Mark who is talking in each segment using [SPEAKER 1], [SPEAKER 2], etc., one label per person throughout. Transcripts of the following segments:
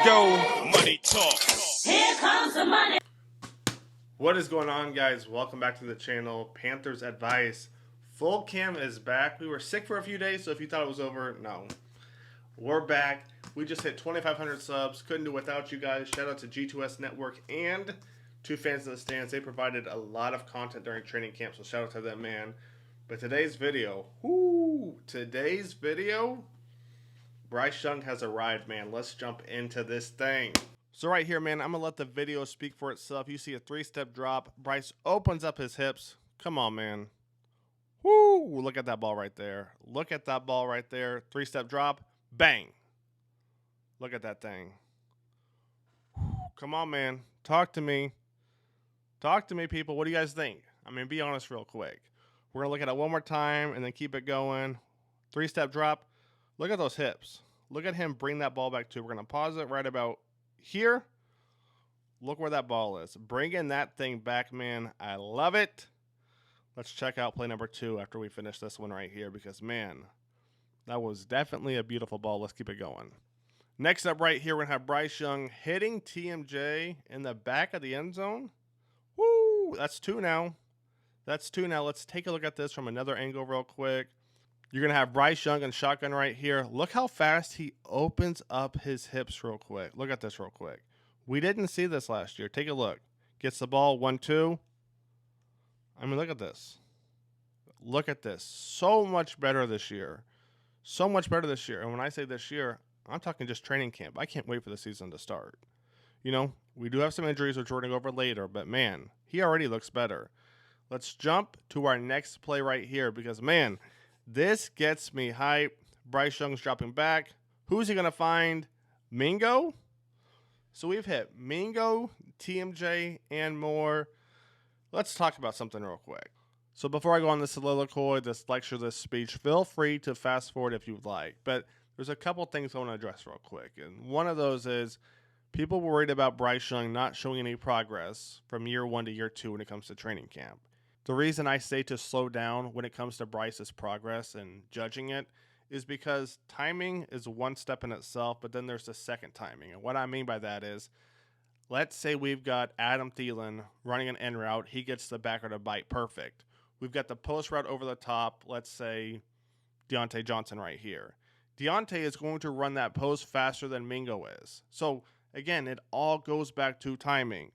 [SPEAKER 1] go. Money talk.
[SPEAKER 2] Here comes the money.
[SPEAKER 3] What is going on, guys? Welcome back to the channel. Panthers Advice. Full cam is back. We were sick for a few days, so if you thought it was over, no. We're back. We just hit 2,500 subs. Couldn't do without you guys. Shout out to G2S Network and to Fans in the Stands. They provided a lot of content during training camp, so shout out to them, man. But today's video, Bryce Young has arrived, man. Let's jump into this thing. So right here, man, I'm going to let the video speak for itself. You see a three-step drop. Bryce opens up his hips. Come on, man. Woo! Look at that ball right there. Look at that ball right there. Three-step drop. Bang. Look at that thing. Come on, man. Talk to me. Talk to me, people. What do you guys think? I mean, be honest real quick. We're going to look at it one more time and then keep it going. Three-step drop. Look at those hips. Look at him bring that ball back, too. We're going to pause it right about here. Look where that ball is. Bringing that thing back, man. I love it. Let's check out play number 2 after we finish this one right here because, man, that was definitely a beautiful ball. Let's keep it going. Next up right here, we're going to have Bryce Young hitting TMJ in the back of the end zone. Woo! That's 2 now. That's 2 now. Let's take a look at this from another angle real quick. You're going to have Bryce Young and shotgun right here. Look how fast he opens up his hips real quick. Look at this real quick. We didn't see this last year. Take a look. Gets the ball, 1-2. I mean, look at this. Look at this. So much better this year. So much better this year. And when I say this year, I'm talking just training camp. I can't wait for the season to start. You know, we do have some injuries, which we're going to go over later. But, man, he already looks better. Let's jump to our next play right here because, man, this gets me hyped. Bryce Young's dropping back. Who's he going to find? Mingo? So we've hit Mingo, TMJ, and more. Let's talk about something real quick. So before I go on this soliloquy, this lecture, this speech, feel free to fast forward if you'd like. But there's a couple things I want to address real quick. And one of those is people worried about Bryce Young not showing any progress from year 1 to year 2 when it comes to training camp. The reason I say to slow down when it comes to Bryce's progress and judging it is because timing is one step in itself, but then there's the second timing. And what I mean by that is, let's say we've got Adam Thielen running an end route. He gets the backer to bite. Perfect. We've got the post route over the top. Let's say Deontay Johnson right here. Deontay is going to run that post faster than Mingo is. So, again, it all goes back to timing.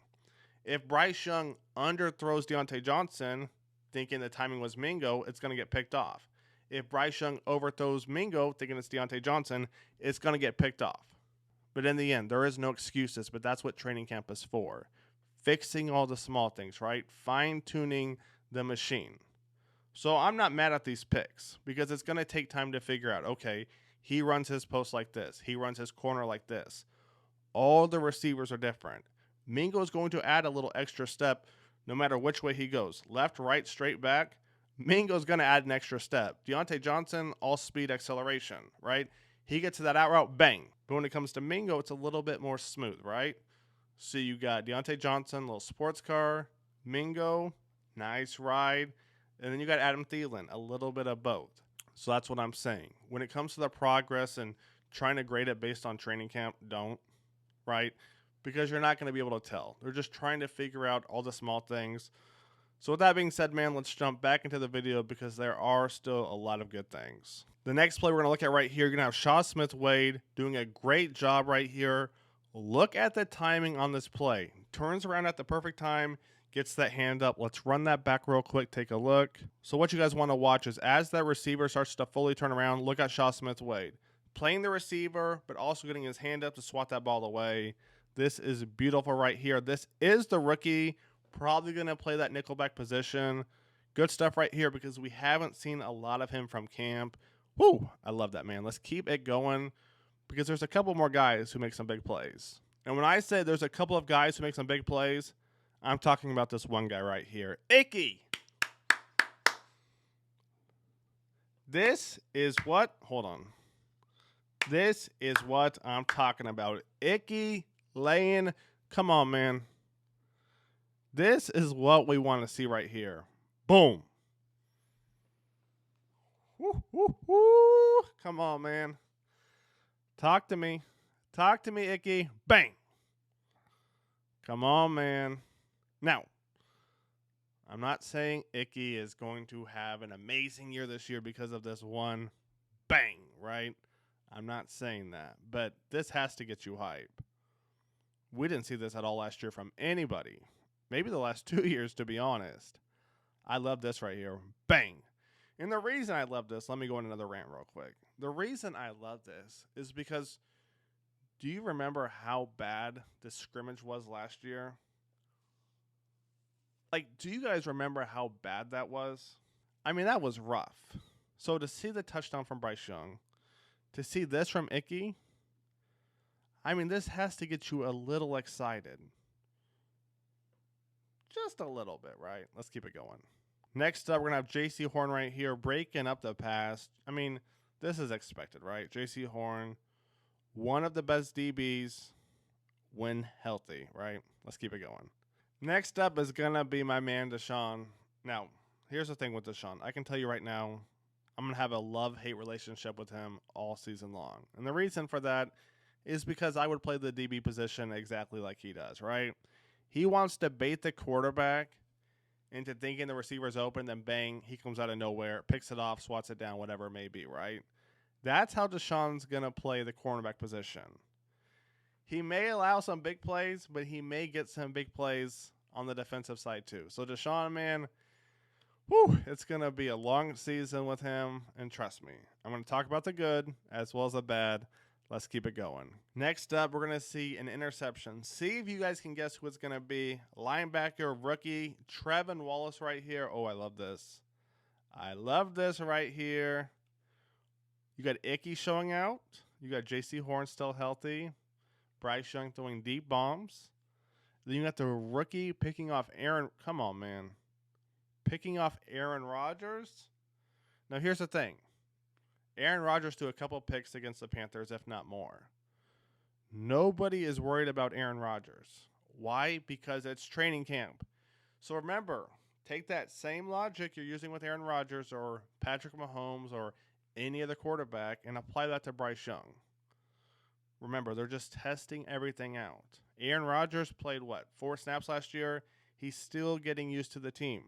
[SPEAKER 3] If Bryce Young underthrows Deontay Johnson, thinking the timing was Mingo, it's going to get picked off. If Bryce Young overthrows Mingo, thinking it's Deontay Johnson, it's going to get picked off. But in the end, there is no excuses, but that's what training camp is for. Fixing all the small things, right? Fine-tuning the machine. So I'm not mad at these picks because it's going to take time to figure out, okay, he runs his post like this. He runs his corner like this. All the receivers are different. Mingo is going to add a little extra step no matter which way he goes. Left, right, straight back. Mingo's going to add an extra step. Deontay Johnson, all speed acceleration, right? He gets to that out route, bang. But when it comes to Mingo, it's a little bit more smooth, right? So you got Deontay Johnson, little sports car. Mingo, nice ride. And then you got Adam Thielen, a little bit of both. So that's what I'm saying. When it comes to the progress and trying to grade it based on training camp, don't, right? Because you're not going to be able to tell. They're just trying to figure out all the small things. So with that being said, man, let's jump back into the video because there are still a lot of good things. The next play we're going to look at right here, you're going to have Sha Smith Wade doing a great job right here. Look at the timing on this play. Turns around at the perfect time, gets that hand up. Let's run that back real quick, take a look. So what you guys want to watch is as that receiver starts to fully turn around, look at Sha Smith Wade. Playing the receiver, but also getting his hand up to swat that ball away. This is beautiful right here. This is the rookie, probably going to play that nickelback position. Good stuff right here because we haven't seen a lot of him from camp. Woo, I love that, man. Let's keep it going because there's a couple more guys who make some big plays. And when I say there's a couple of guys who make some big plays, I'm talking about this one guy right here. Icky. This is what, hold on. This is what I'm talking about. Icky laying, come on, man. This is what we want to see right here. Boom. Woo, woo, woo. Come on, man. Talk to me. Talk to me, Icky. Bang. Come on, man. Now, I'm not saying Icky is going to have an amazing year this year because of this one bang, right? I'm not saying that. But this has to get you hype. We didn't see this at all last year from anybody. Maybe the last 2 years, to be honest. I love this right here. Bang. And the reason I love this, let me go on another rant real quick. The reason I love this is because do you remember how bad the scrimmage was last year? Like, do you guys remember how bad that was? I mean, that was rough. So to see the touchdown from Bryce Young, to see this from Icky, I mean, this has to get you a little excited. Just a little bit, right? Let's keep it going. Next up, we're going to have J.C. Horn right here breaking up the pass. I mean, this is expected, right? J.C. Horn, one of the best DBs when healthy, right? Let's keep it going. Next up is going to be my man, Deshaun. Now, here's the thing with Deshaun. I can tell you right now, I'm going to have a love-hate relationship with him all season long. And the reason for that is because I would play the DB position exactly like he does, right? He wants to bait the quarterback into thinking the receiver's open, then bang, he comes out of nowhere, picks it off, swats it down, whatever it may be, right? That's how Deshaun's going to play the cornerback position. He may allow some big plays, but he may get some big plays on the defensive side too. So Deshaun, man, it's going to be a long season with him, and trust me, I'm going to talk about the good as well as the bad. Let's keep it going. Next up, we're going to see an interception. See if you guys can guess who it's going to be. Linebacker, rookie, Trevin Wallace right here. Oh, I love this. I love this right here. You got Icky showing out. You got J.C. Horn still healthy. Bryce Young throwing deep bombs. Then you got the rookie picking off Aaron. Come on, man. Picking off Aaron Rodgers. Now, here's the thing. Aaron Rodgers threw a couple picks against the Panthers, if not more. Nobody is worried about Aaron Rodgers. Why? Because it's training camp. So remember, take that same logic you're using with Aaron Rodgers or Patrick Mahomes or any other quarterback and apply that to Bryce Young. Remember, they're just testing everything out. Aaron Rodgers played, 4 snaps last year? He's still getting used to the team.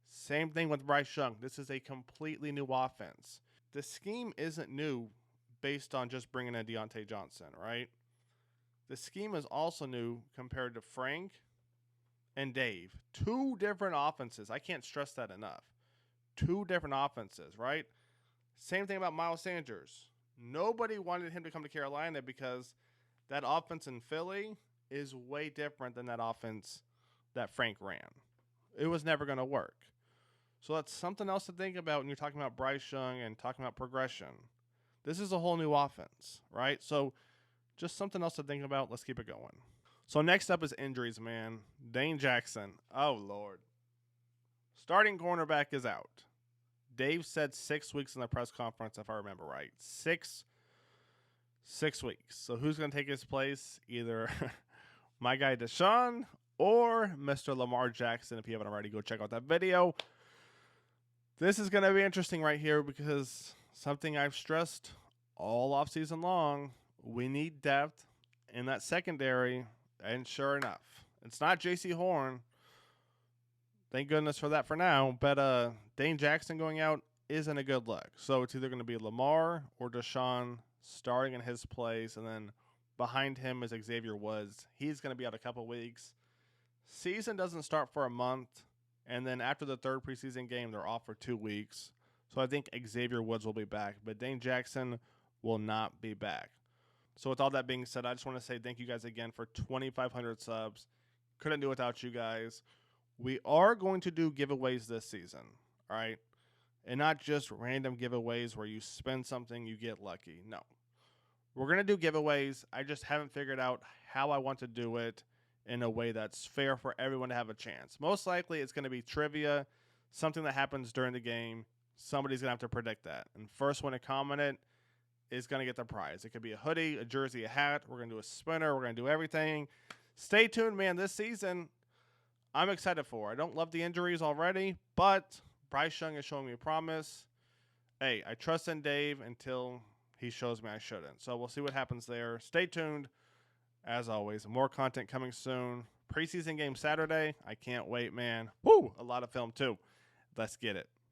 [SPEAKER 3] Same thing with Bryce Young. This is a completely new offense. The scheme isn't new based on just bringing in Deontay Johnson, right? The scheme is also new compared to Frank and Dave. 2 different offenses. I can't stress that enough. 2 different offenses, right? Same thing about Miles Sanders. Nobody wanted him to come to Carolina because that offense in Philly is way different than that offense that Frank ran. It was never going to work. So that's something else to think about when you're talking about Bryce Young and talking about progression. This is a whole new offense, right? So just something else to think about. Let's keep it going. So next up is injuries, man. Dane Jackson. Oh, Lord. Starting cornerback is out. Dave said 6 weeks in the press conference, if I remember right. 6 weeks. So who's going to take his place? Either my guy Deshaun or Mr. Lamar Jackson. If you haven't already, go check out that video. This is going to be interesting right here because something I've stressed all offseason long, we need depth in that secondary, and sure enough, it's not J.C. Horn. Thank goodness for that for now, but Dane Jackson going out isn't a good look. So it's either going to be Lamar or Deshaun starting in his place, and then behind him is Xavier Woods. He's going to be out a couple weeks. Season doesn't start for a month. And then after the 3rd preseason game, they're off for 2 weeks. So I think Xavier Woods will be back, but Dane Jackson will not be back. So with all that being said, I just want to say thank you guys again for 2,500 subs. Couldn't do without you guys. We are going to do giveaways this season, all right? And not just random giveaways where you spend something, you get lucky. No. We're going to do giveaways. I just haven't figured out how I want to do it in a way that's fair for everyone to have a chance. Most likely it's going to be trivia, something that happens during the game. Somebody's going to have to predict that. And first one to comment it is going to get the prize. It could be a hoodie, a jersey, a hat. We're going to do a spinner. We're going to do everything. Stay tuned, man. This season, I'm excited for. I don't love the injuries already, but Bryce Young is showing me promise. Hey, I trust in Dave until he shows me I shouldn't. So we'll see what happens there. Stay tuned. As always, more content coming soon. Preseason game Saturday. I can't wait, man. Woo! A lot of film, too. Let's get it.